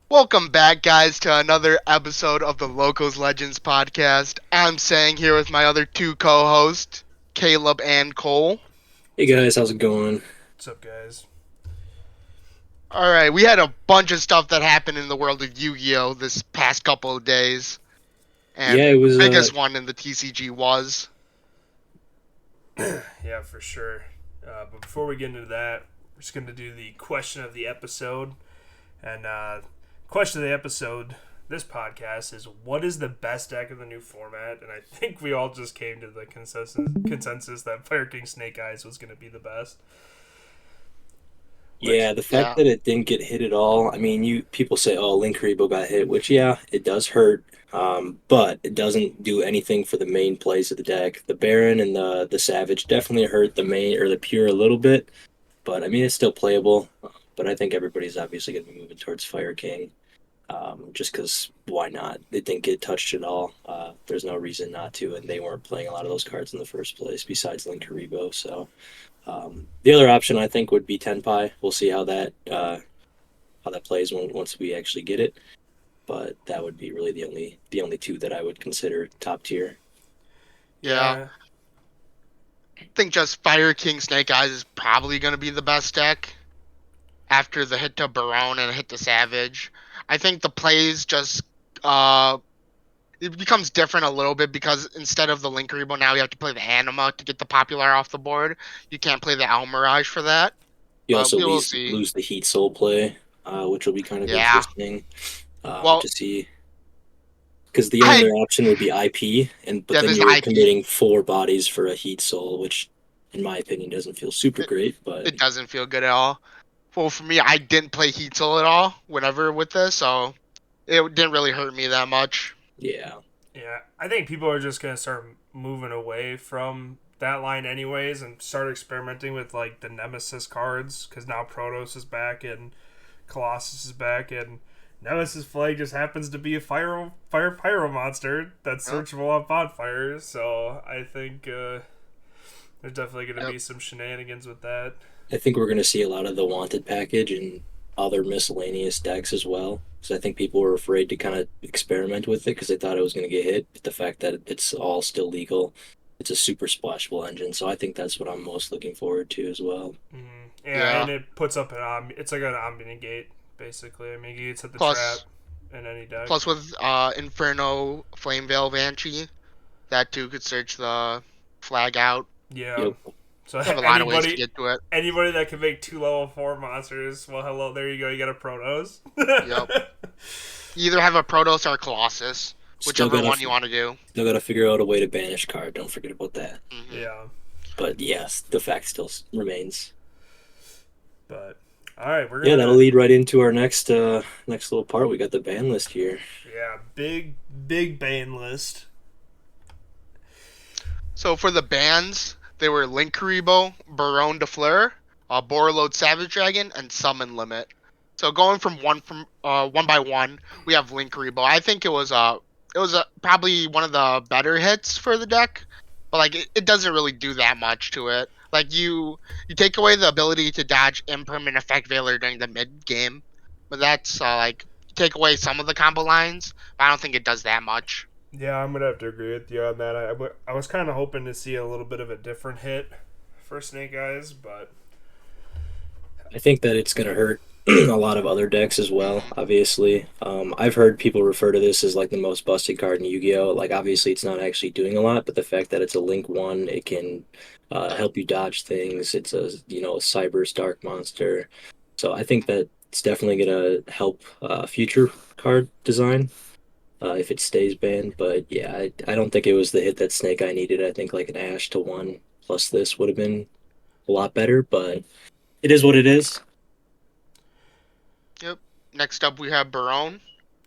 Welcome back, guys, to another episode of the Locals Legends podcast. I'm Sang here with my other two co-hosts, Caleb and Cole. Hey guys, how's it going? What's up, guys? All right, we had a bunch of stuff that happened in the world of Yu-Gi-Oh! This past couple of days, and Yeah, it the was biggest one in the TCG was. Yeah, for sure. But before we get into that, we're just going to do the question of the episode. And question of the episode, this podcast, is what is the best deck in the new format? And I think we all just came to the consensus that Fire King Snake Eyes was going to be the best. yeah, the fact Yeah, that it didn't get hit at all. I mean, you people say, "Oh, Link Rebo got hit," which yeah, it does hurt. But it doesn't do anything for the main plays of the deck. The Baron and the Savage definitely hurt the main or the pure a little bit, but I mean it's still playable. But I think everybody's obviously going to be moving towards Fire King, just because why not? It didn't get touched at all. There's no reason not to, and they weren't playing a lot of those cards in the first place besides Link Rebo. So. The other option I think would be Tenpai. We'll see how that plays once we actually get it. But that would be really the only two that I would consider top tier. yeah. Yeah. I think just Fire King Snake Eyes is probably going to be the best deck after the hit to Barone and hit to Savage. I think the plays just it becomes different a little bit because instead of the Link Rebo, now you have to play the Anima to get the Popular off the board. You can't play the Owl Mirage for that, You but also we will lose see. lose the Heat Soul play, which will be kind of Yeah. interesting Well, to see. Because the only I other option would be IP, but yeah, then this you're IP. committing 4 bodies for a Heat Soul, which, in my opinion, doesn't feel super It, great. But it doesn't feel good at all. Well, for me, I didn't play Heat Soul at all whenever with this, so it didn't really hurt me that much. yeah, Yeah. I think people are just going to start moving away from that line anyways and start experimenting with like the Nemesis cards because now Protos is back and Colossus is back and Nemesis Flag just happens to be a fire pyro monster that's Yep. searchable on bonfires. So I think there's definitely going to Yep. be some shenanigans with that. I think we're going to see a lot of the wanted package and other miscellaneous decks as well. So I think people were afraid to kind of experiment with it because they thought it was going to get hit. But the fact that it's all still legal, it's a super splashable engine. So I think that's what I'm most looking forward to as well. Yeah, Yeah. and it puts up it's like an Omni-Negate basically. I mean, you can set the trap Plus, in any deck. plus with Inferno Flame Veil Banshee, that too could search the flag out. Yeah. Yep. So You have a lot of ways to anybody get to it. anybody that can make 2 level 4 monsters, well, hello, there you go. You got a Protos. Yep. You either have a Protoss or a Colossus, Still whichever gotta one you want to do. still gotta figure out a way to banish card. Don't forget about that. Hmm. Yeah, But yes, the fact still remains. but all right, we're Yeah, gonna that'll lead right into our next little part. We got the ban list here. yeah big ban list. So for the bans, they were Link Karibo, Barone de Fleur, Borreload Savage Dragon, and Summon Limit. So going from one by one, we have Link Karibo. I think it was probably one of the better hits for the deck, but like it doesn't really do that much to it. Like you take away the ability to dodge impermanent effect Veiler during the mid game, but that's like you take away some of the combo lines. But I don't think it does that much. Yeah, I'm gonna have to agree with you on that. I was kind of hoping to see a little bit of a different hit for Snake Eyes, but I think that it's gonna hurt a lot of other decks as well. Obviously, I've heard people refer to this as like the most busted card in Yu-Gi-Oh. Like obviously, it's not actually doing a lot, but the fact that it's a Link one, it can help you dodge things. It's a a Cyber Dark monster, so I think that it's definitely gonna help future card design if it stays banned. But yeah, I don't think it was the hit that Snake Eye needed. I think like an Ash to one plus this would have been a lot better, but it is what it is. Yep. Next up, we have Barone.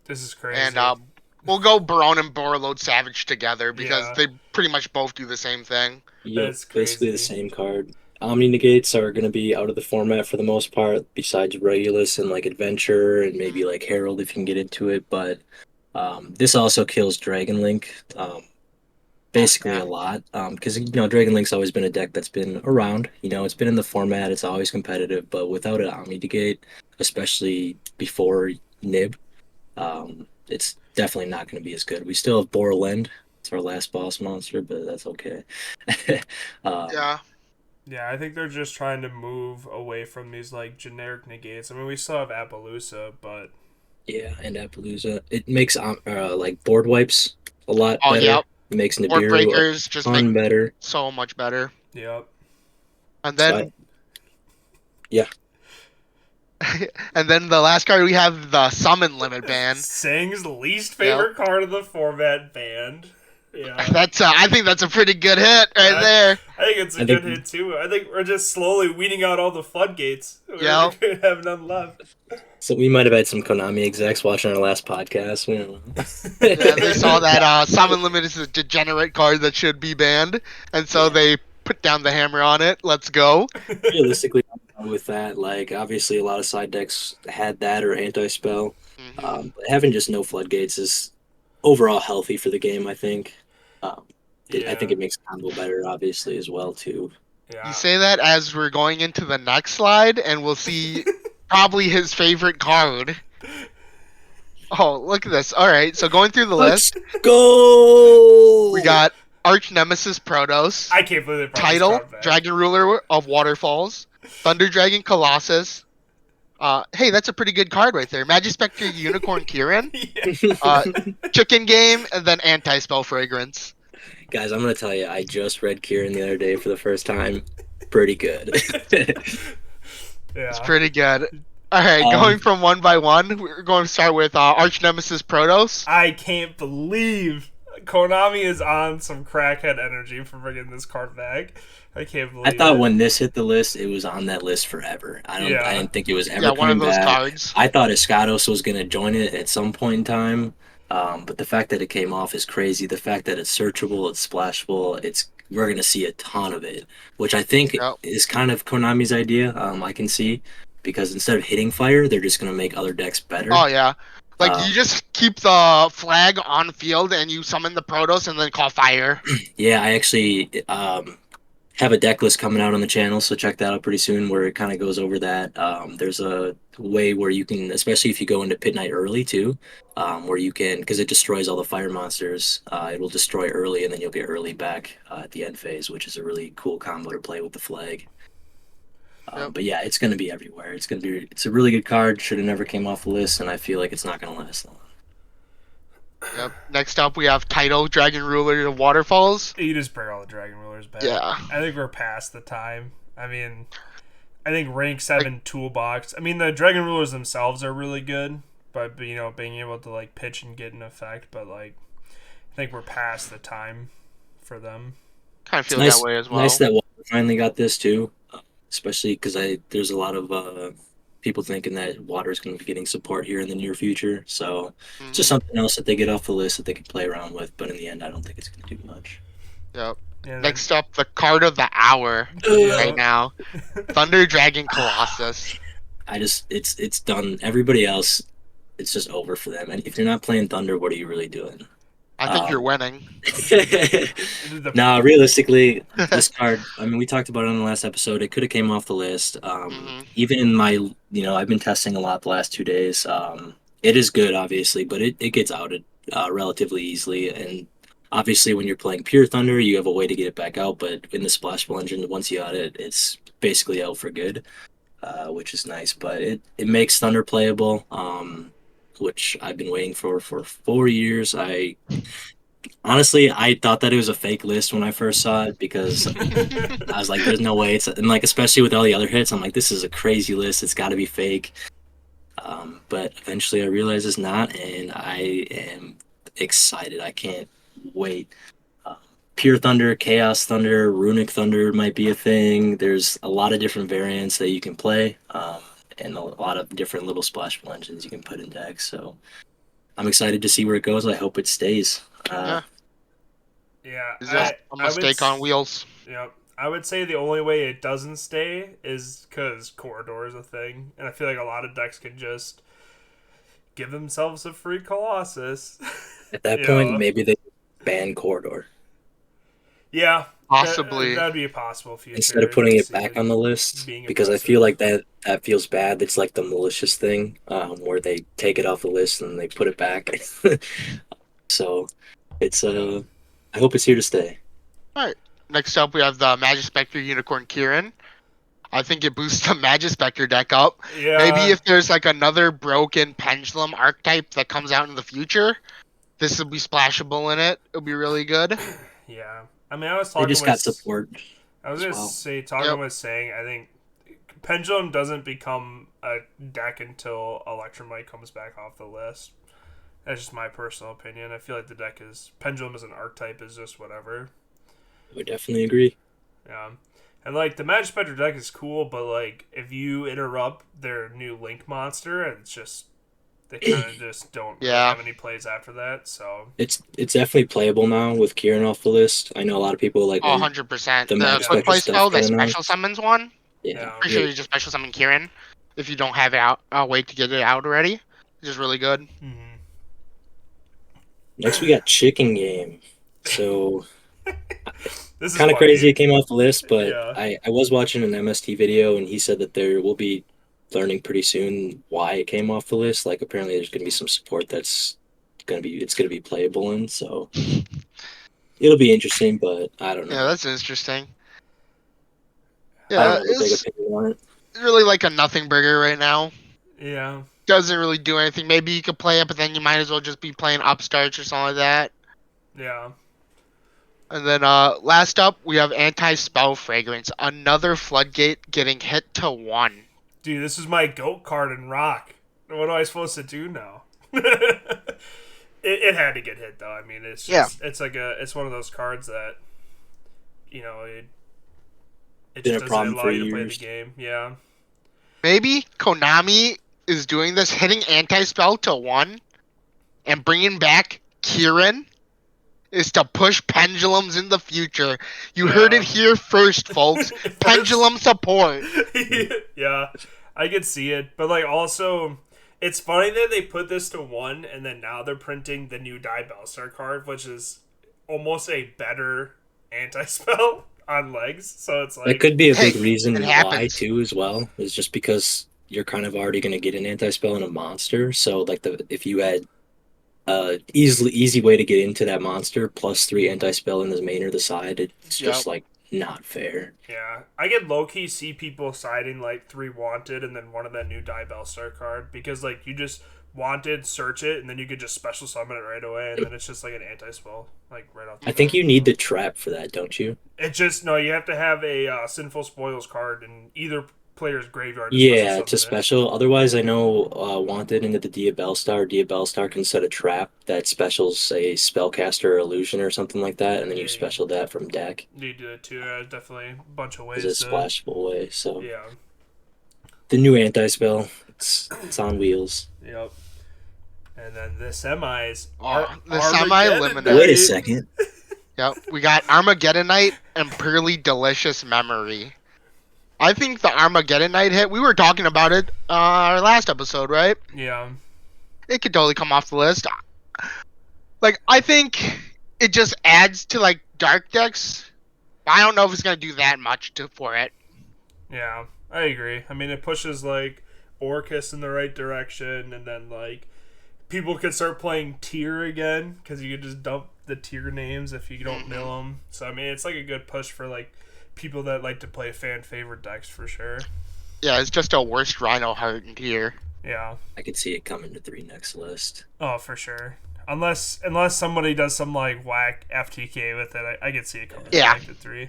this is And crazy. we'll go Barone and Borreload Savage together because Yeah, they pretty much both do the same thing. Yep, that's basically the crazy. same card. Omni negates are going to be out of the format for the most part, besides Regulus and like Adventure and maybe like Herald if you can get into it. But this also kills Dragon Link, Oh basically yeah, a lot. Because Dragon Link's always been a deck that's been around. It's been in the format. It's always competitive, but without an Omni negate, especially before Nib. It's definitely not going to be as good. We still have Borland. It's our last boss monster, but that's okay. um, Yeah. Yeah, I think they're just trying to move away from these like generic negates. I mean, we still have Appaloosa, but yeah, and Appaloosa. It makes like board wipes a lot Oh better. yeah. It makes Board Nibiru a breakers just make ton better. so much better. yep. And So then yeah, and then the last card we have the summon limit ban. Sing's least Yep. favorite card of the format banned. Yeah. That's I think that's a pretty good hit right I- there. I think it's a I good think- hit too. I think we're just slowly weeding out all the floodgates. Yep. We have none left. so we might have had some Konami execs watching our last podcast. We don't know. Yeah, they saw that summon limit is a degenerate card that should be banned, and so they put down the hammer on it. Let's go. Realistically, with that, like obviously a lot of side decks had that or anti-spell. Mhm. But having just no floodgates is overall healthy for the game. I think. Um, I think it makes combo better, obviously, as well too. Yeah. You say that as we're going into the next slide, and we'll see probably his favorite card. Oh, look at this. All right, so going through the list, Go. we got Arch Nemesis Protos, I can't believe they brought Title, this card back. Dragon Ruler of Waterfalls, Thunder Dragon Colossus. Hey, that's a pretty good card right there. Magispectre Unicorn Kirin, Yeah. Chicken Game, and then Anti-Spell Fragrance. Guys, I'm gonna tell you, I just read Kieran the other day for the first time. Pretty good. Yeah. It's pretty good. All right, Um, going from one by one, we're going to start with Arch Nemesis Protos. I can't believe Konami is on some crackhead energy for bringing this card back. I can't believe I thought it. when this hit the list, it was on that list forever. I Yeah. didn't think it was ever Yeah, one of coming those back. cards. I thought Escados was gonna join it at some point in time, but the fact that it came off is crazy. The fact that it's searchable, it's splashable, we're gonna see a ton of it, which I think Yep. is kind of Konami's idea. I can see because instead of hitting fire, they're just gonna make other decks better. Oh yeah, like Uh, you just keep the flag on field and you summon the Protos and then call fire. Yeah, I actually have a deck list coming out on the channel, so check that out pretty soon where it kind of goes over that. There's a way where you can, especially if you go into Pit Knight early too, where you can, because it destroys all the fire monsters, it will destroy early and then you'll get early back at the end phase, which is a really cool combo to play with the flag. Yep. But yeah, it's going to be everywhere. It's a really good card. Should have never came off the list, and I feel like it's not going to last long. Yep. Next up, we have Title Dragon Ruler of Waterfalls. You just bring all the Dragon Rulers back. Yeah. I think we're past the time. I mean, I think rank 7 toolbox. I mean, the Dragon Rulers themselves are really good, but you know, being able to like pitch and get an effect. But like, I think we're past the time for them. Kind of feel Nice, that way as well. nice that Water finally got this too, especially because there's a lot of people thinking that Water is going to be getting support here in the near future. So it's just something else that they get off the list that they can play around with. But in the end, I don't think it's going to do much. Yep. And then- Next up, the card of the hour right now, Thunder Dragon Colossus. It's done. Everybody else, it's just over for them. And if you're not playing Thunder, what are you really doing? I think you're winning. No, realistically, this card. I mean, we talked about it on the last episode. It could have came off the list. Even in my, I've been testing a lot the last 2 days. It is good, obviously, but it gets outed relatively easily. And obviously, when you're playing pure Thunder, you have a way to get it back out. But in the Splashball engine, once you out it, it's basically out for good, which is nice. But it makes Thunder playable. Which I've been waiting for 4 years. Honestly, I thought that it was a fake list when I first saw it because I was like, "There's no way." And like, especially with all the other hits, I'm like, "This is a crazy list. It's got to be fake." But eventually, I realized it's not, and I am excited. I can't wait. Pure Thunder, Chaos Thunder, Runic Thunder might be a thing. There's a lot of different variants that you can play. And a lot of different little splashball engines you can put in decks. So I'm excited to see where it goes. I hope it stays. Yeah. Yeah, Is this a mistake on wheels? Yep. I would say the only way it doesn't stay is because Corridor is a thing, and I feel like a lot of decks can just give themselves a free Colossus. At that You point, know? maybe they ban Corridor. Yeah, Possibly. that'd be a possible future. Instead of putting to it see back on the list, being because I invested. feel like that feels bad. It's like the malicious thing, where they take it off the list and they put it back. So it's I hope it's here to stay. All right. Next up, we have the Magispector Unicorn Kieran. I think it boosts the Magispector deck up. Yeah. Maybe if there's like another broken Pendulum archetype that comes out in the future, this will be splashable in it. It'll be really good. Yeah. I mean, I was They talking just with. got support I was as gonna well. say, talking Yep. with saying, I think Pendulum doesn't become a deck until Electromite comes back off the list. That's just my personal opinion. I feel like the deck is Pendulum as an archetype is just whatever. I would definitely agree. Yeah. And like the Magic Spectre deck is cool, but like if you interrupt their new Link monster, it's just they kind of just don't really Yeah. have any plays after that. So It's definitely playable now with Kieran off the list. I know a lot of people like Oh, when 100%. the The Magic quick Spectre play stuff spell, the got special announced. summons one. Yeah, Yeah. Pretty sure you just special summon Kieran if you don't have it out a way to get it out already. It's just really good. mm-hmm. Next we got Chicken Game. So This is kind of funny. crazy it came off the list, but Yeah. I was watching an MST video and he said that there will be learning pretty soon why it came off the list. Like apparently there's gonna be some support that's gonna be playable in, so it'll be interesting, but I don't Yeah, know. that's interesting. I Yeah, don't have a big it's opinion on it. really like a nothing burger right now. Yeah. Doesn't really do anything. Maybe you could play it, but then you might as well just be playing upstarts or something like that. Yeah. And then last up, we have Anti-Spell Fragrance. Another Floodgate getting hit to 1. Dude, this is my goat card in Rock. What am I supposed to do now? it had to get hit though. I mean, it's just it's one of those cards that it Been just a doesn't problem allow for you to play the years. game. Yeah. Maybe Konami is doing this, hitting Anti-Spell to 1 and bringing back Kieran is to push pendulums in the future. You heard it here first, folks. Pendulum support. Yeah, I could see it, but like also, it's funny that they put this to 1, and then now they're printing the new Die Bellstar card, which is almost a better anti-spell on legs. So it's That like, could be a Hey, big reason it why happens. too as well, is just because you're kind of already gonna get an anti-spell and a monster. So like if you had easy way to get into that monster plus 3 anti-spell in the main or the side, it's Yep. just like not fair. yeah, I get low key see people siding like 3 wanted and then one of that new Die Bellstar card because like you just wanted search it and then you could just special summon it right away and then it's just like an anti-spell like right off the I think bat. you need the trap for that, don't you? It just no, you have to have a Sinful Spoils card in either player's graveyard. Yeah, To it's a special special. Otherwise, I know Wanted into the Dia Bellstar can set a trap that specials a spellcaster or illusion or something like that, and then you Yeah, special that from deck summon it. You do it too. Definitely a bunch of as a ways to. splashable way. So Yeah. the new anti-spell, it's on wheels. Yep. And then the semis. The Armageddon semi-eliminator. Night. Wait a second. Yep, we got Armageddonite and Purely Delicious Memory. I think the Armageddonite hit, we were talking about it our last episode, right? Yeah. It could totally come off the list. Like, I think it just adds to, like, dark decks. I don't know if it's going to do that much for it. Yeah. I agree. I mean, it pushes like Orcus in the right direction, and then like people could start playing tier again because you could just dump the tier names if you don't mill them. So I mean, it's like a good push for like people that like to play fan favorite decks for sure. Yeah, it's just a worst Rhino Heart in tier. Yeah. I could see it coming to 3 next list. Oh, for sure. Unless somebody does some like whack FTK with it, I could see it coming Yeah. to 3.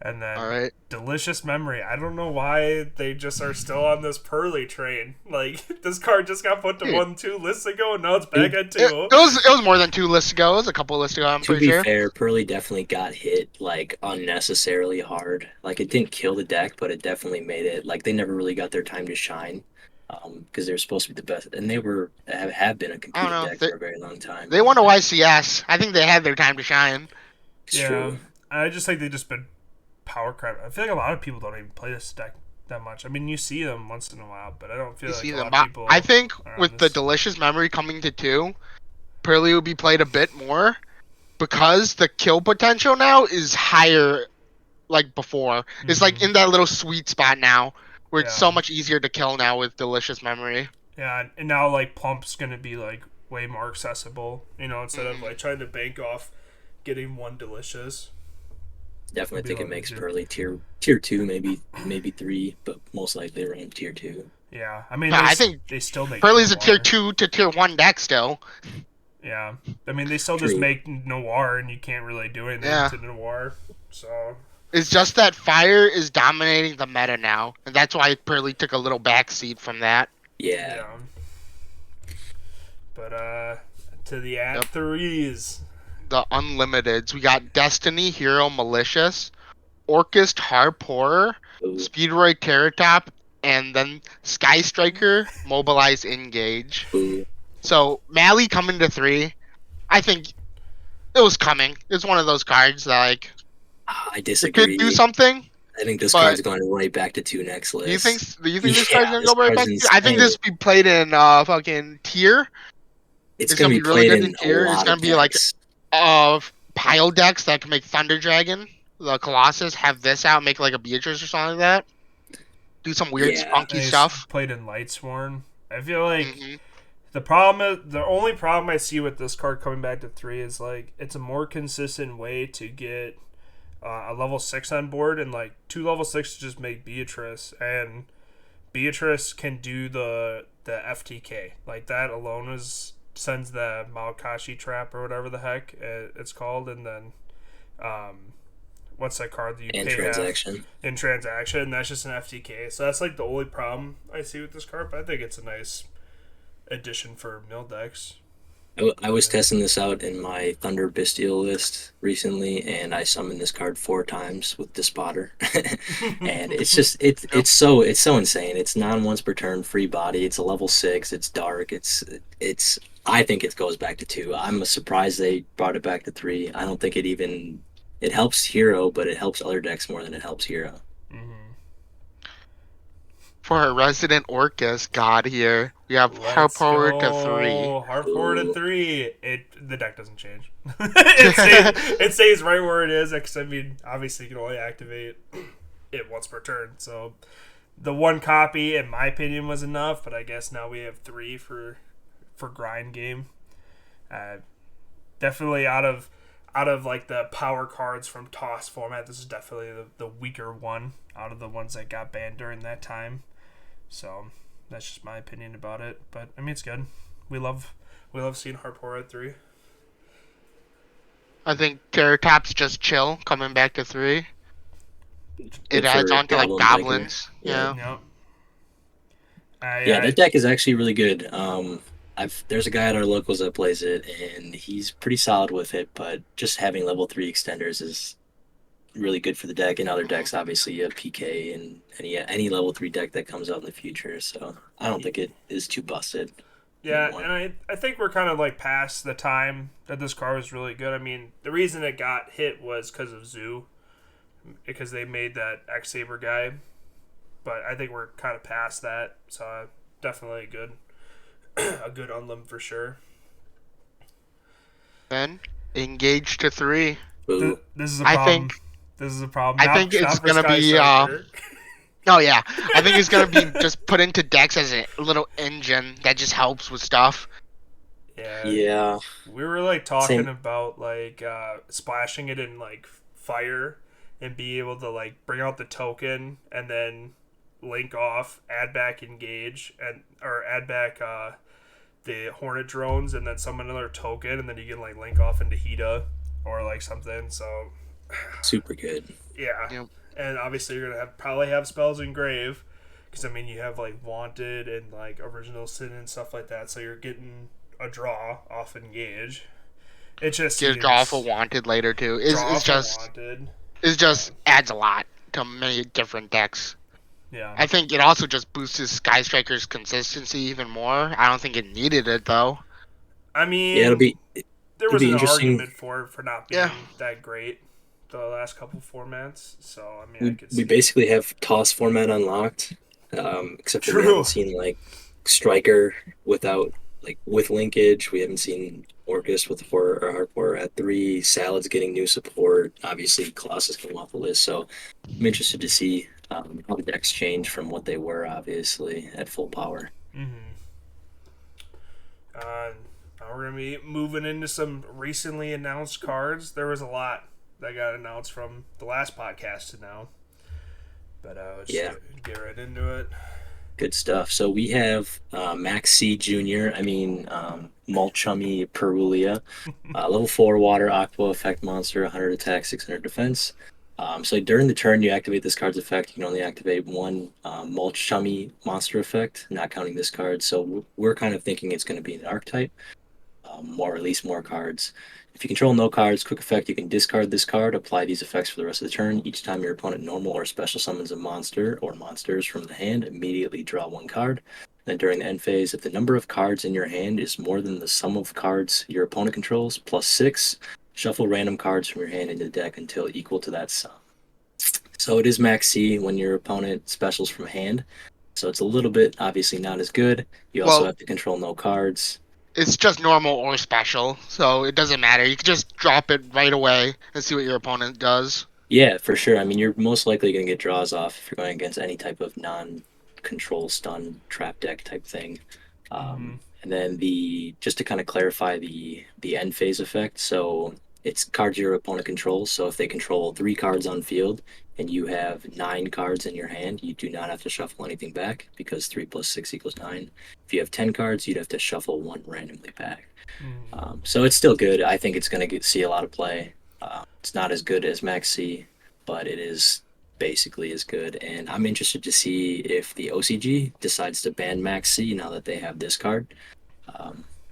And then All right. Delicious Memory. I don't know why they just are still on this Pearly train. Like this card just got put to Dude. 2 lists ago, and now it's back at 2. It was more than 2 lists ago. It was a couple lists ago, I'm To pretty be sure. fair, Pearly definitely got hit like unnecessarily hard. Like it didn't kill the deck, but it definitely made it like they never really got their time to shine. Because they're supposed to be the best, and they have been a competing know. deck for a very long time. They won a YCS. I think they had their time to shine. It's Yeah. true. I just think they've just been power crap. I feel like a lot of people don't even play this deck that much. I mean, you see them once in a while, but I don't feel You like see a them. lot But of people. I think are on with the this. Delicious Memory coming to 2, Pearly will be played a bit more. because the kill potential now is higher like before. It's like in that little sweet spot now where it's so much easier to kill now with Delicious Memory. Yeah, and now like Pump's gonna be like way more accessible, instead of like trying to bank off getting one Delicious. Definitely think it makes Pearly tier 2, maybe 3, but most likely around tier 2. Yeah, I mean, I think they still make Pearly's Noir. a tier 2 to tier 1 deck still. Yeah, I mean, they still just make Noir, and you can't really do anything to Noir. So it's just that Fire is dominating the meta now, and that's why Pearly took a little backseat from that. Yeah. But to the @3s. The Unlimiteds. We got Destiny, Hero, Malicious, Orchist, Harp Horror, Speedroid, Terratop, and then Sky Striker, Mobilize, Engage. So Mally coming to 3, I think it was coming. It's one of those cards that like I disagree. Could do something. I think this card's going right back to 2 next list. Do you think this card's gonna go right back to 2? I think this be played in fucking tier. It's gonna be really good in tier. It's gonna be like pile decks that can make Thunder Dragon, the Colossus, have this out, make like a Beatrice or something like that. Do some weird spunky stuff. Played in Lightsworn. I feel like the only problem I see with this card coming back to 3 is like it's a more consistent way to get a level 6 on board, and like 2 level 6 to just make Beatrice, and Beatrice can do the FTK. Like that alone sends the Maokashi trap or whatever the heck it's called, and then what's that card that you pay transaction? In transaction, that's just an FTK. So that's like the only problem I see with this card, but I think it's a nice addition for mill decks. I was testing this out in my Thunder Bestial list recently, and I summoned this card 4 times with Despotter. And it's just it's so insane. It's non once per turn, free body. It's a level 6. It's dark. It's I think it goes back to 2. I'm surprised they brought it back to 3. I don't think it helps Hero, but it helps other decks more than it helps Hero. For our resident Orcus god here, we have Harp Horror to 3. Harp Horror to 3. The deck doesn't change. it stays right where it is, because I mean, obviously you can only activate it once per turn. So the 1 copy, in my opinion, was enough, but I guess now we have 3 for grind game. Definitely out of like the power cards from Toss format, this is definitely the weaker one out of the ones that got banned during that time. So that's just my opinion about it. But I mean, it's good. We love seeing Harp Horror at 3. I think Terratop's just chill coming back to 3. It adds on to like goblins. Yeah. That deck is actually really good. There's a guy at our locals that plays it, and he's pretty solid with it. But just having level 3 extenders is really good for the deck. And other decks, obviously, you have PK and any level 3 deck that comes out in the future. So I don't think it is too busted. Yeah, and I think we're kind of like past the time that this card was really good. I mean, the reason it got hit was because of Zoo, because they made that X-Saber guy. But I think we're kind of past that, so definitely a good unlim for sure. Then Engage to 3. This is a problem. This is a problem. I think it's gonna be. Oh yeah, I think it's gonna be just put into decks as a little engine that just helps with stuff. Yeah. We were like talking about like splashing it in like fire and be able to like bring out the token and then link off, add back Engage, or add back the Hornet drones, and then summon another token, and then you can like link off into Hida or like something. So super good. Yeah. Yep. And obviously you're gonna probably have spells engrave, because I mean you have like Wanted and like Original Sin and stuff like that, so you're getting a draw off Engage. It just get a draw off a Wanted later too. It just adds a lot to many different decks. Yeah. I think it also just boosts Sky Striker's consistency even more. I don't think it needed it though. I mean, there was an argument for not being that great the last couple formats. So I mean, we basically have Toss format unlocked, except for we haven't seen like Striker with linkage. We haven't seen Orcus with 4 or Hardcore at 3. Salad's getting new support. Obviously, Colossus came off the list, so I'm interested to see how the decks change from what they were, obviously, at full power. Mm-hmm. Now we're going to be moving into some recently announced cards. There was a lot that got announced from the last podcast to now. But let's Yeah. get right into it. Good stuff. So we have Max C Jr., Mulchummy Perulia, level 4 water, Aqua effect monster, 100 attack, 600 defense. So during the turn you activate this card's effect, you can only activate one Mulchummy monster effect, not counting this card. So we're kind of thinking it's going to be an archetype, or release more cards. If you control no cards, quick effect, you can discard this card, apply these effects for the rest of the turn. Each time your opponent normal or special summons a monster or monsters from the hand, immediately draw one card. Then during the end phase, if the number of cards in your hand is more than the sum of cards your opponent controls, plus 6, shuffle random cards from your hand into the deck until equal to that sum. So it is Max C when your opponent specials from hand. So it's a little bit, obviously, not as good. You also Well, have to control no cards. it's just normal or special, so it doesn't matter. You can just drop it right away and see what your opponent does. Yeah, for sure. I mean, you're most likely going to get draws off if you're going against any type of non-control stun trap deck type thing. And then just to kind of clarify the end phase effect. So it's cards your opponent controls. So if they control 3 cards on field and you have 9 cards in your hand, you do not have to shuffle anything back because 3 plus 6 equals 9. If you have 10 cards, you'd have to shuffle 1 randomly back. So it's still good. I think it's going to see a lot of play. It's not as good as Max C, but it is basically as good. And I'm interested to see if the OCG decides to ban Max C now that they have this card,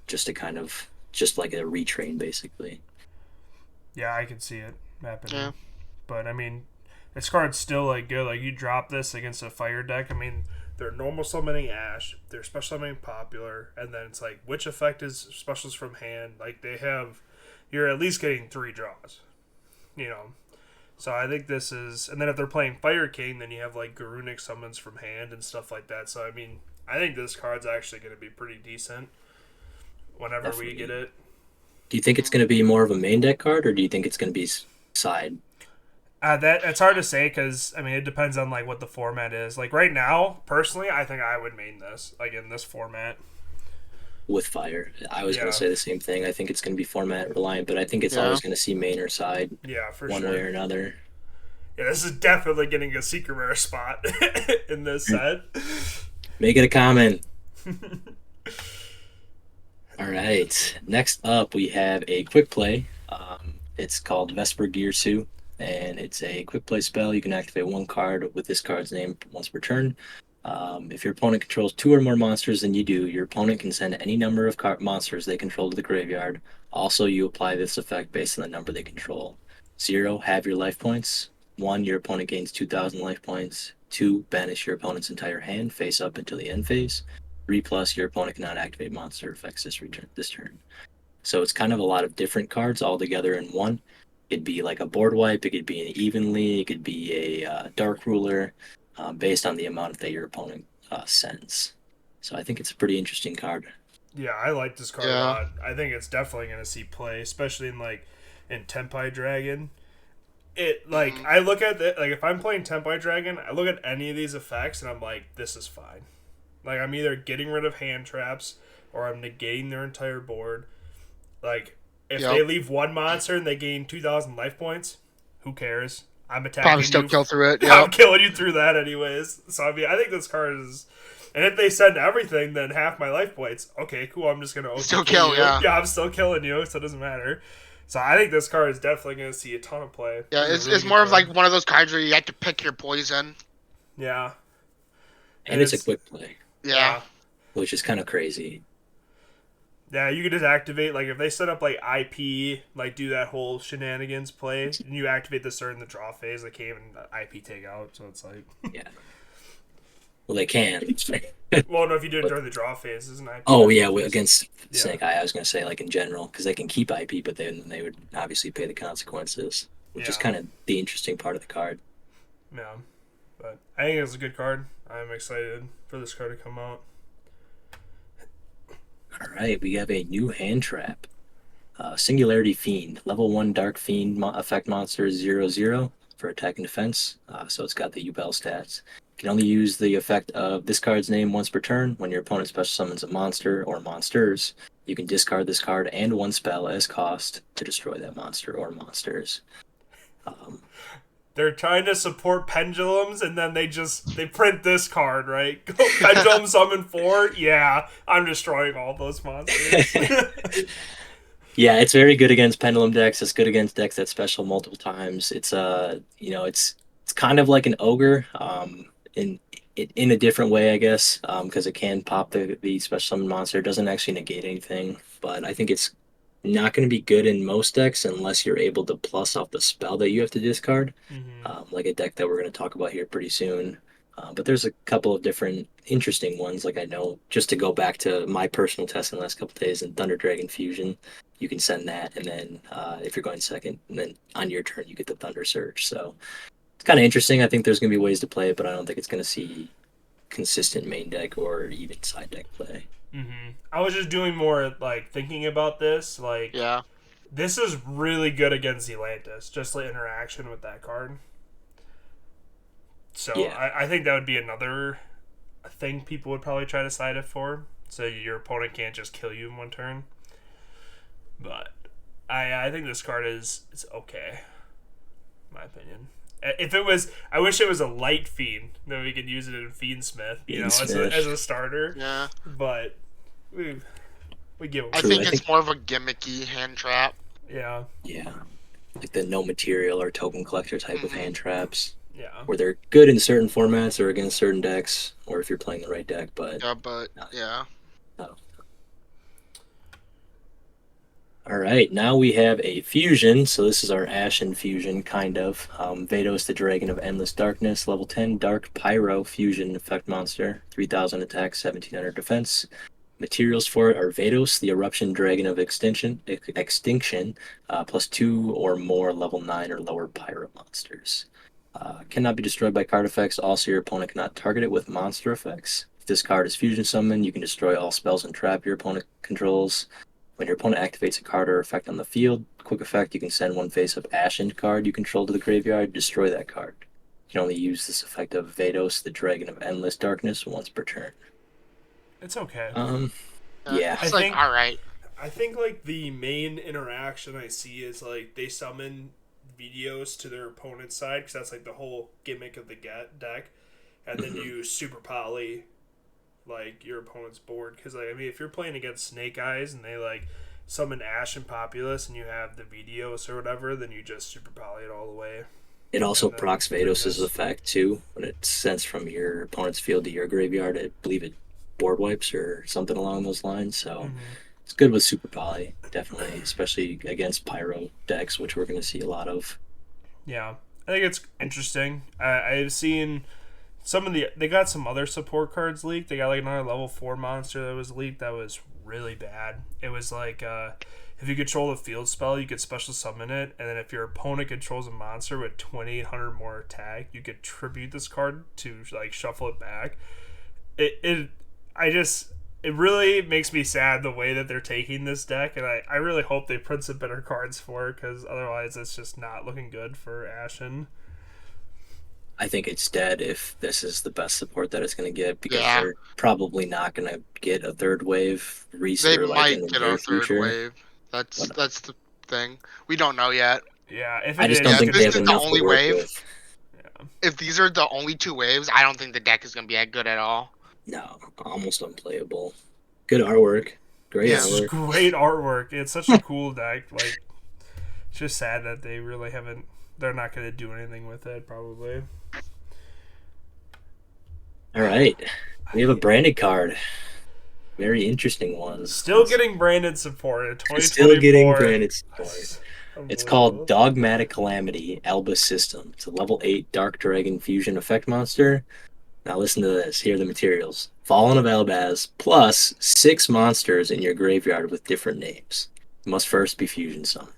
just like a retrain, basically. Yeah, I can see it happening. Yeah. But I mean, this card's still like good. Like you drop this against a fire deck. I mean, they're normal summoning Ash, they're special summoning Popular, and then it's like which effect is specials from hand. Like you're at least getting 3 draws. So I think this is, and then if they're playing Fire King, then you have like Garunic summons from hand and stuff like that. So I mean, I think this card's actually going to be pretty decent whenever Definitely. we get it. Do you think it's going to be more of a main deck card, or do you think it's going to be side? It's hard to say because I mean it depends on like what the format is. Like right now, personally, I think I would main this like in this format. With fire, I was going to say the same thing. I think it's going to be format reliant, but I think it's always going to see main or side, for one way or another. Yeah, this is definitely getting a secret rare spot in this set. Make it a comment. All right. Next up, we have a quick play. It's called Vesper Gearsu, and it's a quick play spell. You can activate 1 card with this card's name once per turn. If your opponent controls 2 or more monsters than you do, your opponent can send any number of monsters they control to the graveyard. Also, you apply this effect based on the number they control. 0, halve your life points. 1, your opponent gains 2,000 life points. 2, banish your opponent's entire hand face up until the end phase. 3 plus, your opponent cannot activate monster effects this turn. So it's kind of a lot of different cards all together in one. It'd be like a board wipe, it could be an evenly, it could be a dark ruler, based on the amount that your opponent sends. So I think it's a pretty interesting card. Yeah, I like this card a lot. I think it's definitely going to see play, especially in Tenpai Dragon. I look at it, like if I'm playing Tenpai Dragon, I look at any of these effects and I'm like, this is fine. Like I'm either getting rid of hand traps or I'm negating their entire board. Like if they leave 1 monster and they gain 2,000 life points, who cares? I'm attacking Probably still you. kill through it. I'm killing you through that anyways. So I mean, I think this card is. And if they send everything, then half my life points. Okay, cool. I'm just gonna still kill you. Yeah, I'm still killing you, so it doesn't matter. So I think this card is definitely gonna see a ton of play. Yeah, it's more of like one of those cards where you have to pick your poison. Yeah. And it's a quick play. Yeah. Which is kind of crazy. Yeah, you could just activate, like, if they set up, like, IP, like, do that whole shenanigans play, and you activate this during the draw phase, they can't even IP take out, so it's like... Yeah. Well, they can. Well, no, if you do it during the draw phase, isn't IP... Oh, yeah, against Snake Eye, I was going to say, like, in general, because they can keep IP, but then they would obviously pay the consequences, which is kind of the interesting part of the card. Yeah. But I think it's a good card. I'm excited for this card to come out. All right, we have a new hand trap. Singularity Fiend, level 1 Dark Fiend effect monster 0/0 for attack and defense. So it's got the Ubel stats. You can only use the effect of this card's name once per turn. When your opponent special summons a monster or monsters, you can discard this card and one spell as cost to destroy that monster or monsters. They're trying to support pendulums, and then they print this card, right? Pendulum summon 4. Yeah, I'm destroying all those monsters. Yeah, it's very good against pendulum decks. It's good against decks that special multiple times. It's it's kind of like an ogre, in a different way, I guess, because it can pop the special summon monster. It doesn't actually negate anything, but I think it's not going to be good in most decks unless you're able to plus off the spell that you have to discard, like a deck that we're going to talk about here pretty soon. But there's a couple of different interesting ones. Like I know, just to go back to my personal test in the last couple of days in Thunder Dragon Fusion, you can send that, and then if you're going second, and then on your turn you get the Thunder Surge. So it's kind of interesting. I think there's going to be ways to play it, but I don't think it's going to see consistent main deck or even side deck play. I was just doing more like thinking about this. Like, Yeah. this is really good against Zelantis, just the interaction with that card. So Yeah. I think that would be another thing people would probably try to side it for, so your opponent can't just kill you in one turn. But I think this card is okay, in my opinion. If it was, I wish it was a light fiend, then we could use it in Fiendsmith, as a starter. Yeah. But we give I away. think I it's think- more of a gimmicky hand trap. Yeah, Yeah, like the no material or token collector type of hand traps, yeah. where they're good in certain formats or against certain decks, or if you're playing the right deck. But Yeah, but yeah. no. All right, now we have a fusion. So this is our Ashen fusion, kind of. Vados, the Dragon of Endless Darkness, level 10, Dark Pyro fusion effect monster, 3,000 attack, 1,700 defense. Materials for it are Vados, the Eruption Dragon of Extinction, plus 2 or more level 9 or lower Pyro monsters. Cannot be destroyed by card effects. Also, your opponent cannot target it with monster effects. If this card is fusion summoned, you can destroy all spells and trap your opponent controls. When your opponent activates a card or effect on the field, quick effect, you can send one face-up Ashen card you control to the graveyard, destroy that card. You can only use this effect of Vados, the Dragon of Endless Darkness, once per turn. It's okay. Yeah. It's I like, think- alright. I think like the main interaction I see is like they summon videos to their opponent's side, because that's like the whole gimmick of the deck, and then you super poly like your opponent's board, because like, I mean, if you're playing against Snake Eyes and they like summon Ashen Populace and you have the Videos or whatever, then you just super poly it all the way. It also And then procs Vados' this. effect too when it sends from your opponent's field to your graveyard. I believe it board wipes or something along those lines. So it's good with Super Poly, definitely, especially against Pyro decks, which we're going to see a lot of. Yeah, I think it's interesting. I've seen they got some other support cards leaked. They got like another level 4 monster that was leaked that was really bad. It was like if you control the field spell, you could special summon it, and then if your opponent controls a monster with 2,800 more attack, you could tribute this card to like shuffle it back. It really makes me sad the way that they're taking this deck, and I really hope they print some better cards for it, because otherwise it's just not looking good for Ashen. I think it's dead if this is the best support that it's going to get, because Yeah. they're probably not going to get a third wave They research like in might the get near a third future. wave. That's the thing. We don't know yet. Yeah, if I it just is, don't Yeah, think this they have is the enough only to work wave. with. If these are the only 2 waves, I don't think the deck is gonna be that good at all. No, almost unplayable. Good artwork. Great Yeah. This is artwork. great artwork. It's such a cool deck. Like, it's just sad that they really haven't. They're not going to do anything with it, probably. All right. We have a branded card. Very interesting one. Still getting branded support in 2024. Still getting branded support. It's called Unbelievable. Dogmatic Calamity Alba System. It's a level 8 Dark Dragon Fusion effect monster. Now listen to this. Here are the materials. Fallen of Elbaz, plus 6 monsters in your graveyard with different names. Must first be fusion summoned.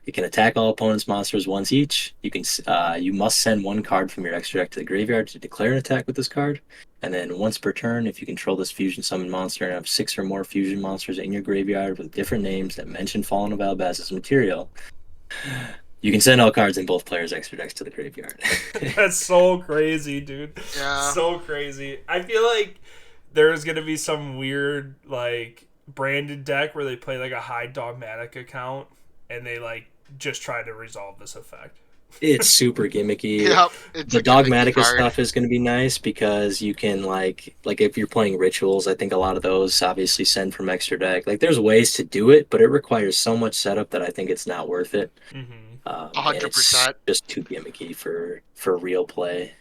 You can attack all opponents' monsters once each. You must send one card from your extra deck to the graveyard to declare an attack with this card. And then once per turn, if you control this fusion summon monster and have 6 or more fusion monsters in your graveyard with different names that mention Fallen of Albaz's material, you can send all cards in both players' extra decks to the graveyard. That's so crazy, dude. Yeah. So crazy. I feel like there's gonna be some weird like branded deck where they play like a high dogmatic account and they like just try to resolve this effect. It's super gimmicky. Yep. It's The a gimmicky Dogmatica card. stuff is going to be nice because you can like if you're playing rituals, I think a lot of those obviously send from extra deck. Like there's ways to do it, but it requires so much setup that I think it's not worth it. Mm-hmm. And it's 100%. just too gimmicky for real play.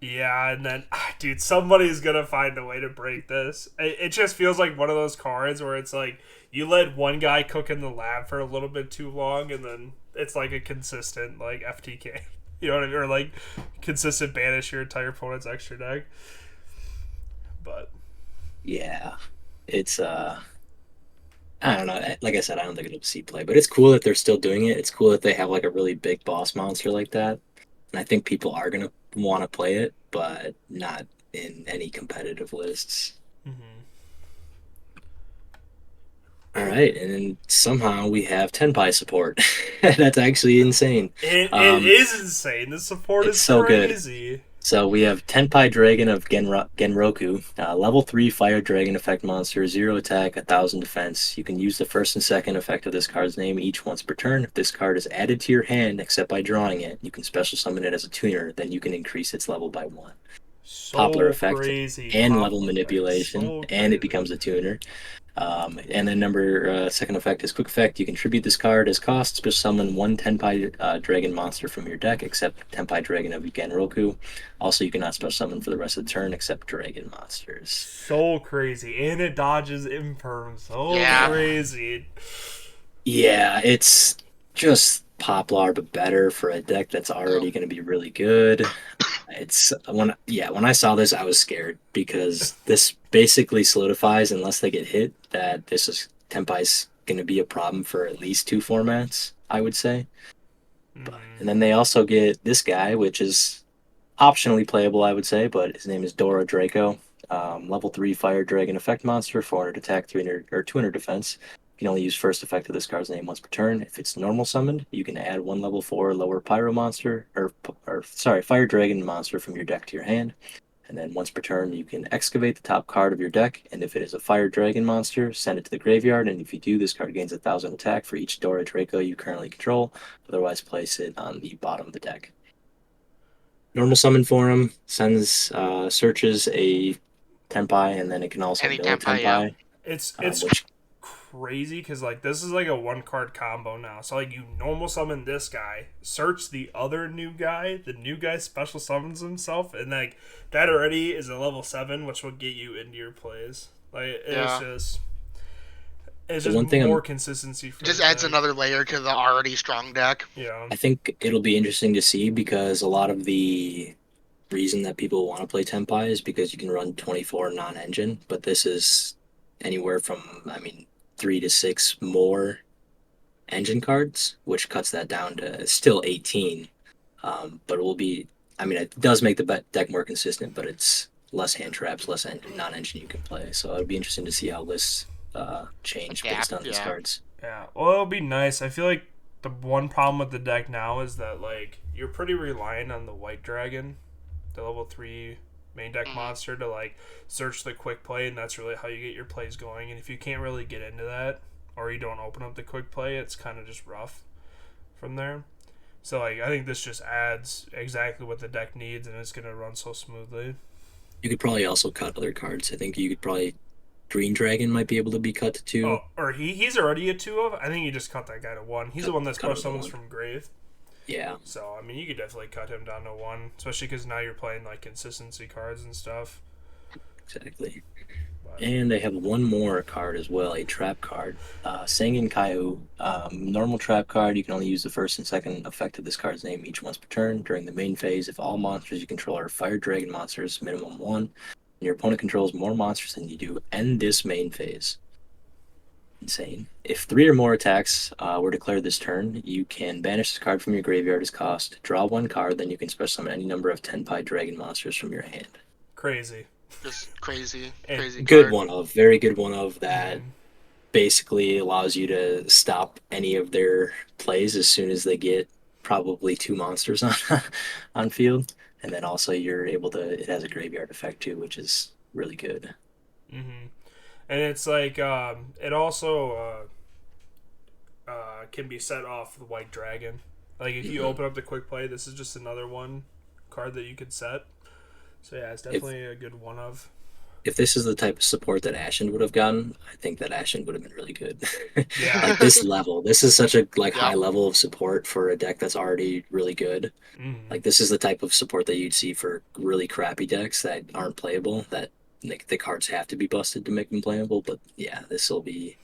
Yeah, and then, dude, somebody's gonna find a way to break this. It just feels like one of those cards where it's like you let one guy cook in the lab for a little bit too long, and then it's like a consistent like FTK, you know what I mean, or like consistent banish your entire opponent's extra deck. But Yeah, it's I don't know. Like I said, I don't think it'll see play, but it's cool that they're still doing it. It's cool that they have like a really big boss monster like that, and I think people are gonna want to play it, but not in any competitive lists. mm-hmm. All right, and then somehow we have Tenpai support. That's actually insane. It is insane. The support it's is so good. crazy. So we have Tenpai Dragon of Genroku, level 3 Fire Dragon effect monster, 0 attack, 1000 defense. You can use the first and second effect of this card's name each once per turn. If this card is added to your hand, except by drawing it, you can special summon it as a tuner, then you can increase its level by 1. So Popular effect crazy. and Popular level effect. manipulation, So and crazy. it becomes a tuner. And then second effect is quick effect. You contribute this card as cost, special summon one Tenpai Dragon monster from your deck, except Tenpai Dragon of Genroku. Also, you cannot special summon for the rest of the turn except Dragon monsters. So crazy. And it dodges Imperm. So Yeah. crazy. Yeah, it's just Poplar, but better for a deck that's already going to be really good. It's when I saw this, I was scared because this basically solidifies, unless they get hit, that this is Tenpai's going to be a problem for at least 2 formats, I would say. And then they also get this guy, which is optionally playable, I would say, but his name is Dora Draco. Level 3 Fire Dragon effect monster, 400 attack, 300 or 200 defense. You can only use first effect of this card's name once per turn. If it's normal summoned, you can add 1 level 4 lower Pyro monster, Fire Dragon monster from your deck to your hand. And then once per turn, you can excavate the top card of your deck, and if it is a Fire Dragon monster, send it to the graveyard, and if you do, this card gains 1000 attack for each Dora Draco you currently control. Otherwise, place it on the bottom of the deck. Normal summon for him, searches a Tenpai, and then it can also Any mill a Tenpai, Tenpai. It's Which crazy because like this is like a 1-card combo now. So like you normal summon this guy, search the other new guy, the new guy special summons himself, and like that already is a level 7, which will get you into your plays. Like it's just one thing more consistency for It just the adds deck. another layer to the already strong deck. Yeah. I think it'll be interesting to see because a lot of the reason that people want to play Tenpai is because you can run 24 non-engine, but this is anywhere from, 3 to 6 more engine cards, which cuts that down to still 18. But it will be, it does make the deck more consistent, but it's less hand traps, less non-engine you can play. So it'll be interesting to see how lists change based on these cards. Yeah. Well, it'll be nice. I feel like the one problem with the deck now is that like you're pretty reliant on the White Dragon, the level 3 main deck monster, to like search the quick play, and that's really how you get your plays going. And if you can't really get into that, or you don't open up the quick play, it's kind of just rough from there. So like I think this just adds exactly what the deck needs, and it's gonna run so smoothly. You could probably also cut other cards. I think you could probably Green Dragon might be able to be cut to 2. Oh, or he's already a 2 of. I think you just cut that guy to 1. He's the one that's special summons from grave. Yeah. So, I mean, you could definitely cut him down to 1, especially because now you're playing, like, consistency cards and stuff. Exactly. But, And they have one more card as well, a trap card. Sangen Kaiu. Normal trap card, you can only use the first and second effect of this card's name each once per turn. During the main phase, if all monsters you control are Fire Dragon monsters, minimum 1, and your opponent controls more monsters than you do, end this main phase. Insane. If 3 or more attacks were declared this turn, you can banish this card from your graveyard as cost, draw 1 card, then you can special summon any number of Tenpai Dragon monsters from your hand. Crazy. Just crazy Good card. one of, very good one of that Mhm. basically allows you to stop any of their plays as soon as they get probably 2 monsters on on field, and then also you're able to. It has a graveyard effect too, which is really good. Mhm. And it's like it also can be set off the White Dragon. Like if you Hmm. open up the quick play, this is just another one card that you could set. So yeah, it's If definitely a good one of. if this is the type of support that Ashen would have gotten, I think that Ashen would have been really good. Yeah. Like this level, this is such a like high Yep. level of support for a deck that's already really good. Mm-hmm. Like this is the type of support that you'd see for really crappy decks that aren't playable. That like the cards have to be busted to make them playable. But yeah, this will be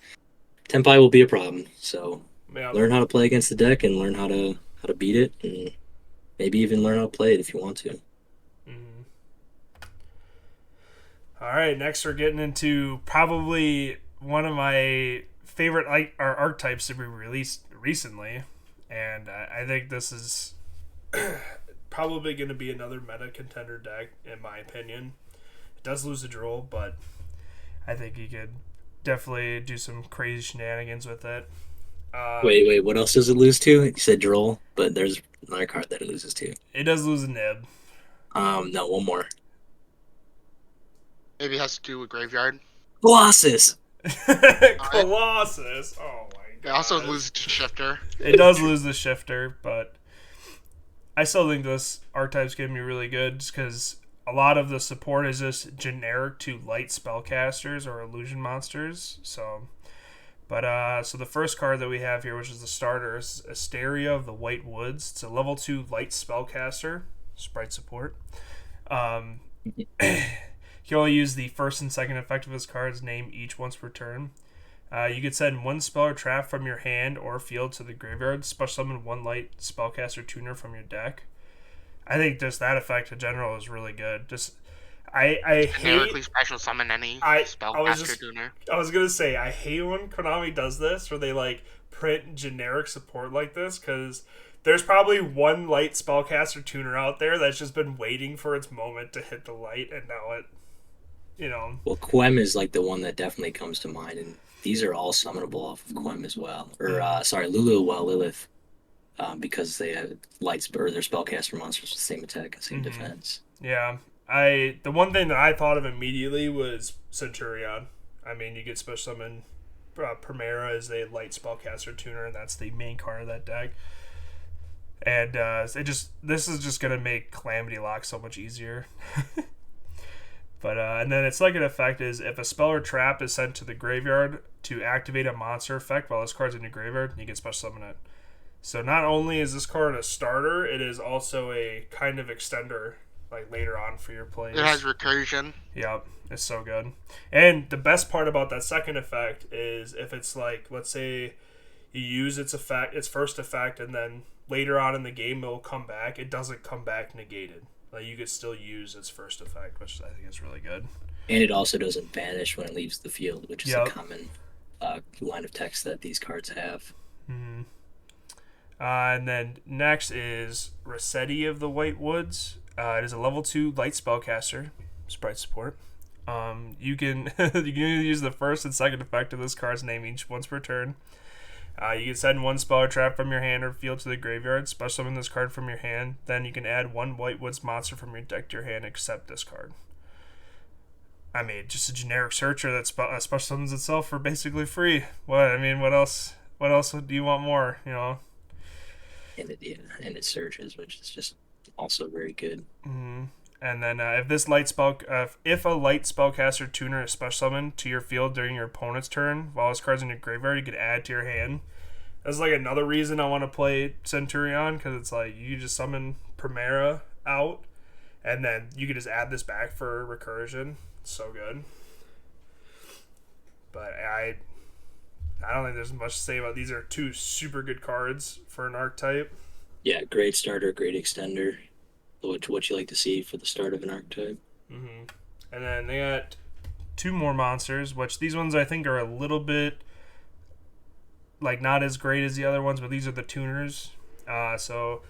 Tenpai will be a problem. So Yeah. learn how to play against the deck and learn how to beat it, and maybe even learn how to play it if you want to. Mm-hmm. All right. Next, we're getting into probably one of my favorite archetypes to be released recently, and I think this is probably going to be another meta contender deck in my opinion. It does lose a droll, but I think you could definitely do some crazy shenanigans with it. Wait, what else does it lose to? You said Droll, but there's another card that it loses to. It does lose a nib. No, one more. Maybe it has to do with graveyard. Colossus. Alright. Colossus. Oh my It also god. loses to shifter. It does lose the shifter, but I still think this archetype's going to be really good just because a lot of the support is just generic to light spellcasters or illusion monsters. So the first card that we have here, which is the starter, is Asteria of the White Woods. It's a level 2 light spellcaster, sprite support. You can only use the first and second effect of this card's name each once per turn. You could send one spell or trap from your hand or field to the graveyard. Special summon one light spellcaster tuner from your deck. I think just that effect in general is really good. I Generically hate. special summon any I was spellcaster just tuner. I was gonna say I hate when Konami does this, where they like print generic support like this, because there's probably one light spellcaster tuner out there that's just been waiting for its moment to hit the light, and now it, you know. Well, Quem is like the one that definitely comes to mind, and these are all summonable off of Quem as well. Or sorry, Lulu, well Lilith, because they have lights or their spellcaster monsters with the same attack and same Mm-hmm. defense. Yeah, the one thing that I thought of immediately was Centurion. I mean, you get special summon Primera as a light spellcaster tuner, and that's the main card of that deck. And this is just gonna make Calamity Lock so much easier. But and then its second effect is if a spell or trap is sent to the graveyard to activate a monster effect while this card's in your graveyard, you can special summon it. So not only is this card a starter, it is also a kind of extender, like later on for your plays. It has recursion. Yep, it's so good. And the best part about that second effect is if it's like, let's say you use its first effect, and then later on in the game it'll come back. It doesn't come back negated. Like you could still use its first effect, which I think is really good. And it also doesn't vanish when it leaves the field, which is Yep. a common line of text that these cards have. Mm-hmm. And then next is Rossetti of the White Woods. It is a level 2 light spellcaster, sprite support. You can use the first and second effect of this card's name each once per turn. You can send one spell or trap from your hand or field to the graveyard. Special summon this card from your hand. Then you can add one White Woods monster from your deck to your hand except this card. I mean, just a generic searcher that special summons itself for basically free. What else? What else do you want more? You know. And it surges, which is just also very good. Mm-hmm. And then if a light spellcaster tuner is special summoned to your field during your opponent's turn while his card's in your graveyard, you could add to your hand. That's like another reason I want to play Centurion, because it's like you just summon Primera out, and then you could just add this back for recursion. It's so good. But I don't think there's much to say about these. Are two super good cards for an archetype. Yeah, great starter, great extender. What you like to see for the start of an archetype. Mm-hmm. And then they got two more monsters, which these ones I think are a little bit like not as great as the other ones, but these are the tuners. So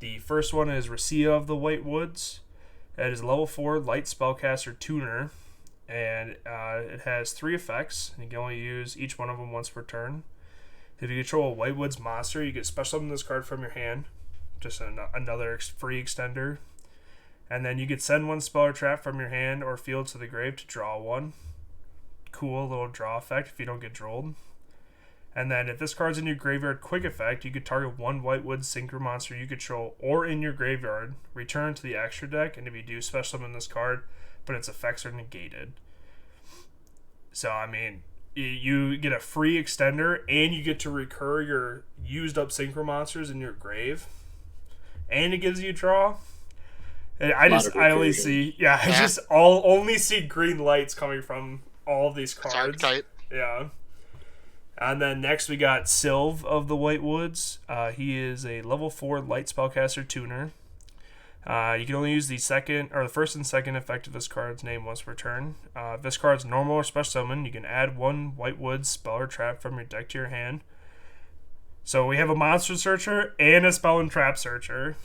the first one is Racia of the White Woods. It is level 4 light spellcaster tuner, and it has 3 effects. You can only use each one of them once per turn. If you control a White Woods monster, you get special summon this card from your hand. Just another free extender. And then you could send one spell or trap from your hand or field to the grave to draw one. Cool little draw effect if you don't get drolled. And then if this card's in your graveyard quick effect, you could target one Whitewood Synchro monster you control or in your graveyard, return to the extra deck, and if you do, special summon this card, but its effects are negated. So, I mean, you get a free extender, and you get to recur your used up Synchro monsters in your grave, and it gives you a draw. And I only see, only see green lights coming from all of these cards. Yeah. And then next we got Sylve of the White Woods. He is a level 4 light spellcaster tuner. You can only use the first and second effect of this card's name once per turn. If this card's normal or special summon, you can add one White Woods spell or trap from your deck to your hand. So we have a monster searcher and a spell and trap searcher.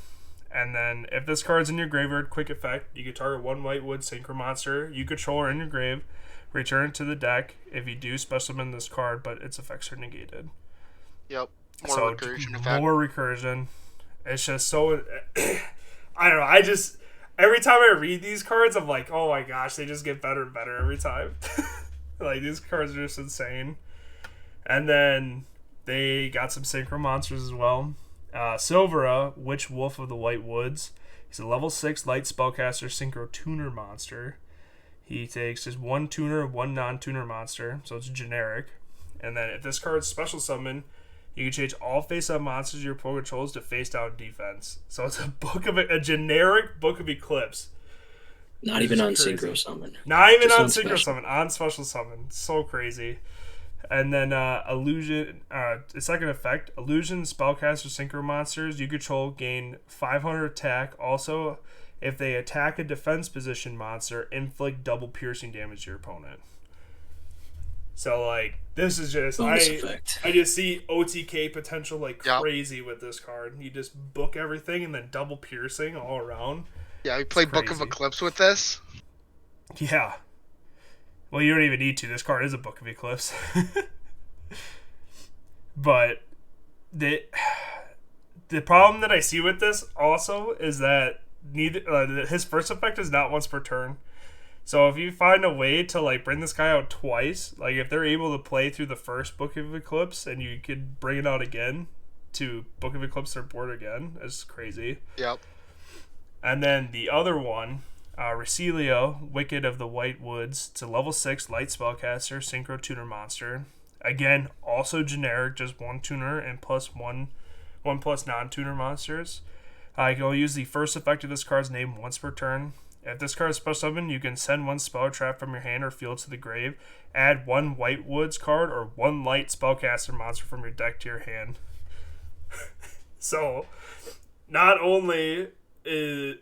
And then if this card's in your graveyard quick effect, you can target one White Wood Synchro monster you control or in your grave. Return it to the deck. If you do, special summon this card, but its effects are negated. Yep. More recursion effect. More recursion. It's just so... I don't know. Every time I read these cards, I'm like, oh my gosh, they just get better and better every time. Like, these cards are just insane. And then they got some Synchro monsters as well. Silvera, Witch Wolf of the White Woods. He's a level 6 light spellcaster Synchro tuner monster. He takes just one tuner, one non-tuner monster, so it's generic. And then if this card's special summon, you can change all face-up monsters your opponent controls to face-down defense. So it's a generic Book of Eclipse. Not even on Synchro Summon. Not even on Synchro Summon, on special summon. So crazy. And then Illusion, second effect, Illusion spellcaster Synchro monsters you control gain 500 attack. Also, if they attack a defense position monster, inflict double piercing damage to your opponent. So, like, this is just... I just see OTK potential like crazy with this card. You just book everything and then double piercing all around. Yeah, you play Book of Eclipse with this? Yeah. Well, you don't even need to. This card is a Book of Eclipse. But the problem that I see with this also is that his first effect is not once per turn. So if you find a way to like bring this guy out twice, like if they're able to play through the first Book of Eclipse and you could bring it out again to Book of Eclipse their board again, that's crazy. Yep. And then the other one, Resilio, Wicked of the White Woods. It's a level 6 light spellcaster Synchro tuner monster. Again, also generic, just one tuner and one plus non-tuner monsters. You can only use the first effect of this card's name once per turn. If this card is special summon, you can send one spell or trap from your hand or field to the grave. Add one White Woods card or one light spellcaster monster from your deck to your hand. So, not only is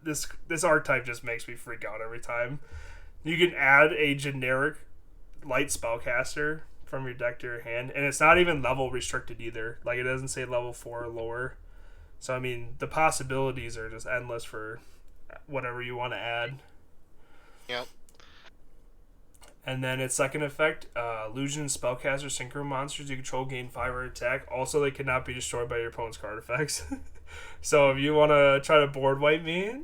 this archetype just makes me freak out every time. You can add a generic light spellcaster from your deck to your hand, and it's not even level restricted either. Like, it doesn't say level 4 or lower. So I mean, the possibilities are just endless for whatever you want to add. Yep. And then its second effect, Illusion spellcaster Synchro monsters you control gain 500 attack. Also, they cannot be destroyed by your opponent's card effects. So if you want to try to board wipe me,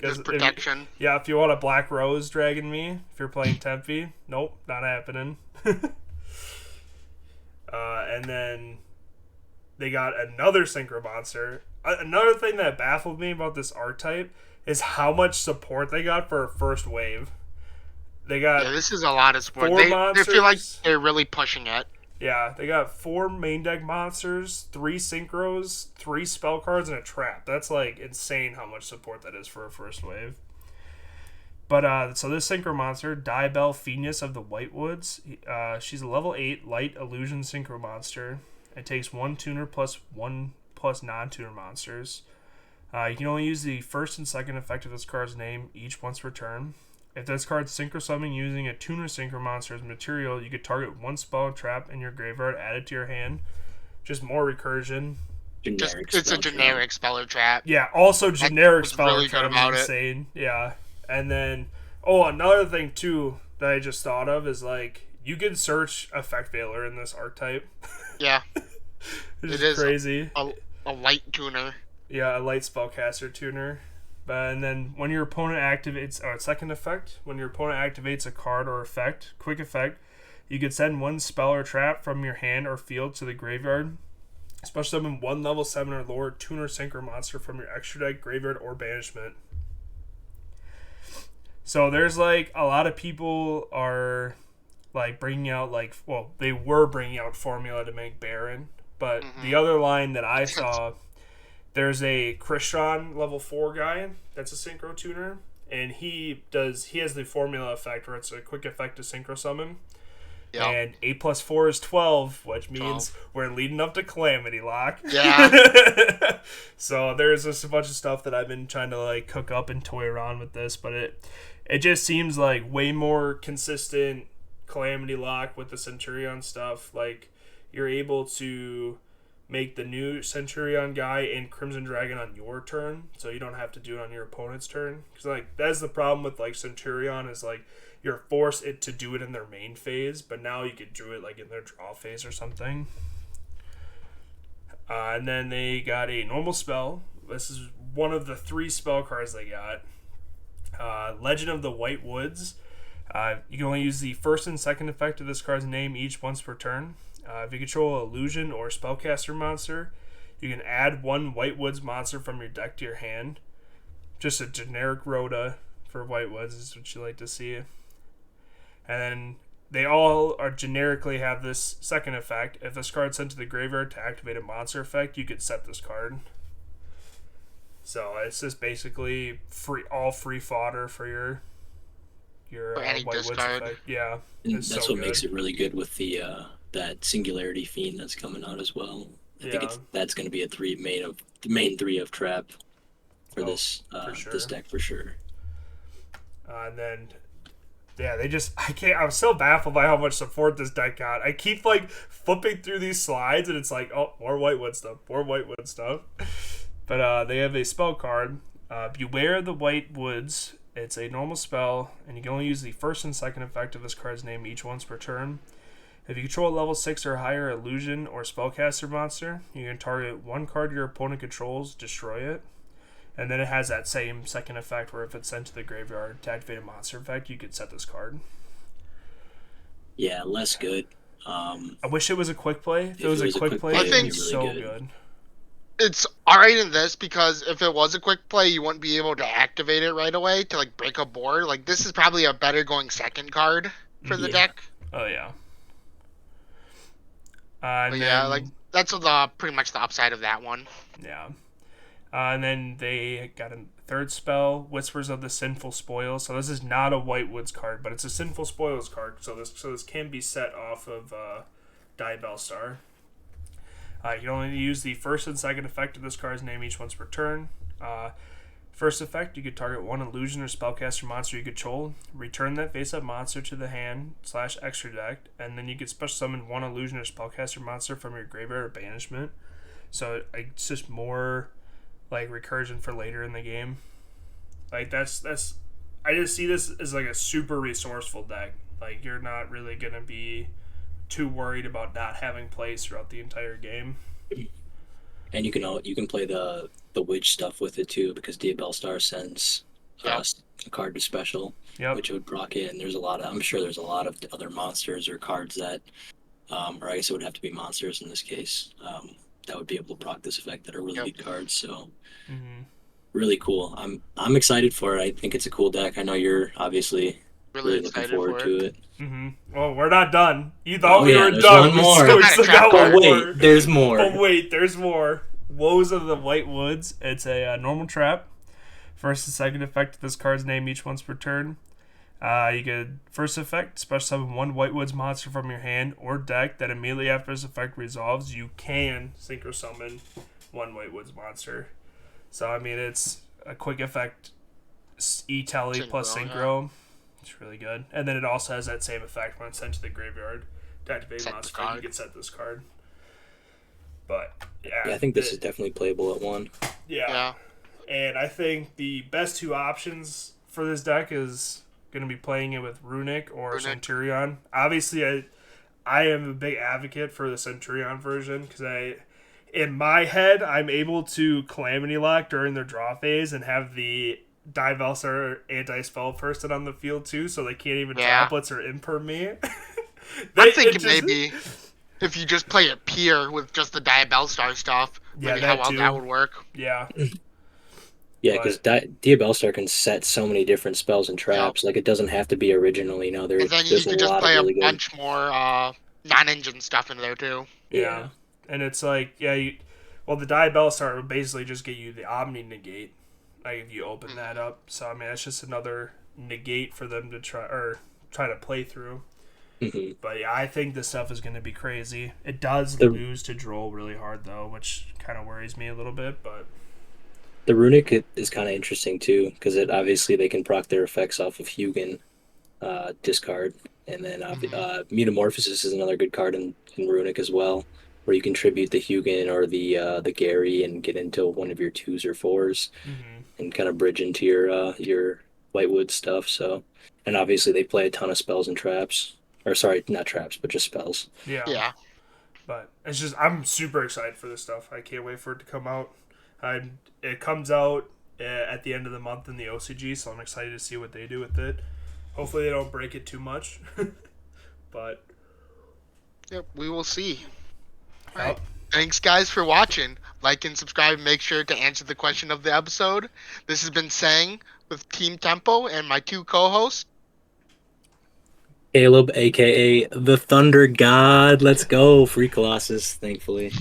there's protection. If you want a Black Rose Dragon me, if you're playing Tempe, nope, not happening. And then they got another Synchro monster. Another thing that baffled me about this archetype is how much support they got for a first wave. They got this is a lot of support. They feel like they're really pushing it. Yeah, they got 4 main deck monsters, 3 synchros, 3 spell cards, and a trap. That's like insane how much support that is for a first wave. But so this synchro monster, Diabell Phineas of the White Woods, she's a level 8 light illusion synchro monster. It takes 1 tuner plus 1 plus non-tuner monsters. You can only use the first and second effect of this card's name each once per turn. If this card's synchro summoning using a tuner synchro monster as material, you could target 1 spell and trap in your graveyard added to your hand. Just more recursion. Generic It's a spell generic speller trap. Yeah, also generic what's speller really good trap about is it. insane. Yeah. And then, another thing too that I just thought of is like you can search effect veiler in this archetype. Yeah, Which it is is crazy. a light tuner. Yeah, a light spellcaster tuner. And then when your opponent activates, second effect, when your opponent activates a card or effect, quick effect, you can send one spell or trap from your hand or field to the graveyard. Special summon one level 7 or lower tuner synchro monster from your extra deck, graveyard, or banishment. So there's like a lot of people are like bringing out they were bringing out formula to make Baron, but the other line that I saw, there's a Christian level 4 guy that's a synchro tuner, and he has the formula effect where it's a quick effect to synchro summon. Yep. And 8 plus 4 is 12, which means we're leading up to Calamity Lock. Yeah. So there's just a bunch of stuff that I've been trying to like cook up and toy around with this, but it just seems like way more consistent Calamity Lock with the Centurion stuff. Like you're able to make the new Centurion guy and Crimson Dragon on your turn, so you don't have to do it on your opponent's turn. Because like that's the problem with like Centurion is like you're forced to do it in their main phase, but now you could do it like in their draw phase or something. And then they got a normal spell. This is one of the 3 spell cards they got. Legend of the White Woods. You can only use the first and second effect of this card's name each once per turn. If you control an illusion or spellcaster monster, you can add 1 White Woods monster from your deck to your hand. Just a generic Rhoda for White Woods is what you like to see. And then they all are generically have this second effect. If this card's sent to the graveyard to activate a monster effect, you could set this card. So it's just basically free fodder for your any White Woods discard. effect. Yeah, And it's that's so what makes good. it really good with the that Singularity Fiend that's coming out as well. I think that's going to be the main 3 of trap for this deck for sure. And then I'm so baffled by how much support this deck got. I keep like flipping through these slides and it's like, oh, more Whitewood stuff. But they have a spell card, Beware the White Woods. It's a normal spell, and you can only use the first and second effect of this card's name each once per turn. If you control a level 6 or higher illusion or spellcaster monster, you can target 1 card your opponent controls, destroy it. And then it has that same second effect where if it's sent to the graveyard to activate a monster effect, you could set this card. Yeah, less good. I wish it was a quick play. If it was a quick play, I it'd think be so good. It's alright in this because if it was a quick play, you wouldn't be able to activate it right away to like break a board. Like this is probably a better going second card for the deck. Oh yeah. Like that's pretty much the upside of that one. Yeah. And then they got a third spell, Whispers of the Sinful Spoils. So this is not a White Woods card, but it's a Sinful Spoils card. So this can be set off of Diabell Star. You can only use the first and second effect of this card's name each once per turn. First effect, you could target 1 illusion or spellcaster monster you control, return that face-up monster to the hand / extra deck, and then you could special summon 1 illusion or spellcaster monster from your graveyard or banishment. So it's just more like recursion for later in the game. Like that's I just see this as like a super resourceful deck. Like you're not really gonna be too worried about not having plays throughout the entire game. And you can play the witch stuff with it too, because Diabell Star sends a card to special, which would proc it. And I'm sure there's a lot of other monsters or cards that, or I guess it would have to be monsters in this case, that would be able to proc this effect that are really good cards. So really cool. I'm excited for it. I think it's a cool deck. I know you're obviously really looking forward to it. Well, we're not done. You thought we were there's done. One more. We still got but one wait, more. there's more. But wait, there's more. Woes of the White Woods. It's a normal trap. First and second effect of this card's name each once per turn. You get first effect, special summon 1 White Woods monster from your hand or deck that immediately after this effect resolves, you can synchro summon 1 White Woods monster. So, I mean, it's a quick effect E-Tally plus synchro. Yeah. It's really good. And then it also has that same effect when it's sent to the graveyard to activate a monster. You can set this card. But Yeah, I think this is definitely playable at 1. Yeah. And I think the best 2 options for this deck is going to be playing it with Runic or Runic. Centurion. Obviously, I am a big advocate for the Centurion version because in my head, I'm able to Calamity Lock during their draw phase and have the Divelsar anti-spell person on the field too, so they can't even Yeah. Droplets or Imperm me. I'm thinking maybe if you just play it Pier with just the Diabellstar stuff, maybe how well that would work. Yeah. Yeah, because Diabellstar can set so many different spells and traps. Yep. Like, it doesn't have to be original, And then you there's a could just lot of play a really good... bunch more non-engine stuff in there too. Yeah. And it's like, the Diabellstar would basically just get you the Omni Negate, like if you open that up. So, I mean, that's just another negate for them to try to play through. Mm-hmm. But yeah, I think this stuff is going to be crazy. It does lose to Droll really hard, though, which kind of worries me a little bit, but... The Runic is kind of interesting, too, because obviously they can proc their effects off of Hugin discard. And then Metamorphosis is another good card in Runic as well, where you contribute the Hugin or the Gary and get into one of your 2s or 4s and kind of bridge into your Whitewood stuff. So, and obviously they play a ton of spells and traps. Or sorry, not traps, but just spells. Yeah. But it's just, I'm super excited for this stuff. I can't wait for it to come out. It comes out at the end of the month in the OCG, so I'm excited to see what they do with it. Hopefully they don't break it too much. But Yep, we will see. Yep. All right. Thanks, guys, for watching. Like and subscribe. Make sure to answer the question of the episode. This has been Sang with Team Tempo and my 2 co-hosts. Caleb, a.k.a. the Thunder God. Let's go. Free Colossus, thankfully.